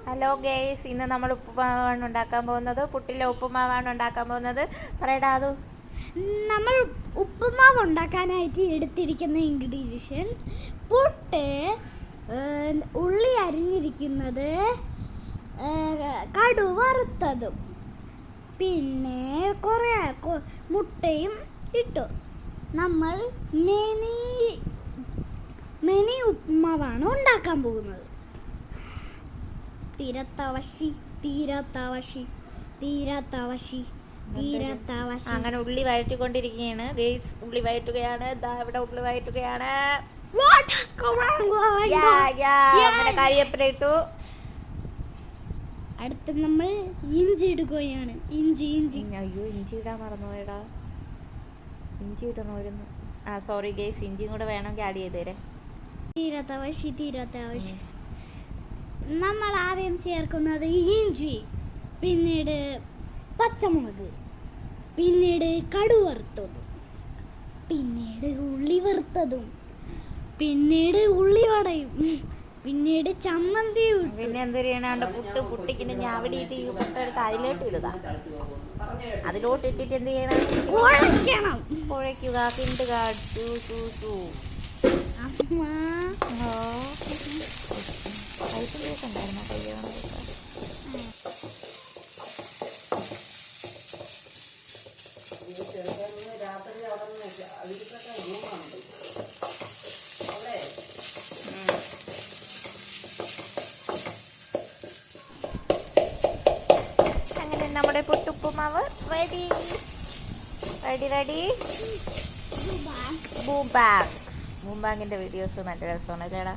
Hello guys, ഇന്ന് നമ്മൾ ഉപ്പുമാവാണ് ഉണ്ടാക്കാൻ പോകുന്നത്. പുട്ടിലെ ഉപ്പുമാവാണ് ഉണ്ടാക്കാൻ പോകുന്നത്. പറയടാ അത്. നമ്മൾ ഉപ്പുമാവ് ഉണ്ടാക്കാനായിട്ട് എടുത്തിരിക്കുന്ന ഇൻഗ്രീഡിയൻസ്: പുട്ട്, ഉള്ളി അരിഞ്ഞിരിക്കുന്നത്, കടു വറുത്തതും, പിന്നെ കുറേ മുട്ടയും ഇട്ടു. നമ്മൾ മിനി ഉപ്പുമാവാണ് ഉണ്ടാക്കാൻ പോകുന്നത്. അങ്ങനെ ഉള്ളി വഴറ്റിക്കൊണ്ടിരിക്കുകയാണ് ഗേയ്സ്. ഉള്ളി വഴറ്റുകയാണ്. ഇവിടെ ഉള്ളി വഴറ്റുകയാണ്. അങ്ങനെ കരിവേപ്പില ഇട്ടു. അടുത്ത് നമ്മൾ ഇഞ്ചി ഇടുകയാണ്. ഇഞ്ചി അയ്യോ, ഇഞ്ചി ഇടാൻ മറന്നുപോയടാ. ഇഞ്ചി ഇടണമായിരുന്നു. സോറി ഗേയ്സ്, ഇഞ്ചിയും കൂടെ വേണമെങ്കിൽ ആഡ് ചെയ്ത് തരാം. നമ്മൾ ആദ്യം ചേർക്കുന്നത് ഇഞ്ചി, പിന്നീട് പച്ചമുളക്, പിന്നീട് കടു വറുത്തതും, പിന്നീട് ഉള്ളി വറുത്തതും, പിന്നീട് ഉള്ളിവടയും, പിന്നീട് ചമ്മന്തിയും. പിന്നെ എന്ത് ചെയ്യണ പുട്ടിക്കിന് ഞാവിടിയിട്ട് ഈ പുട്ടെടുത്ത് അതിലോട്ട് ഇടുക. അതിലോട്ട് ഇട്ടിട്ട് എന്ത് ചെയ്യണം? കുഴയ്ക്കുക, കിണ്ടുക. ഉണ്ടായിരുന്ന കയ്യാണ്. അങ്ങനെ നമ്മുടെ പുട്ടുപ്പുമാവ് റെഡി. ബൂംബാങ്ങിന്റെ വീഡിയോസ് നല്ല രസമാണ് അല്ലേടാ.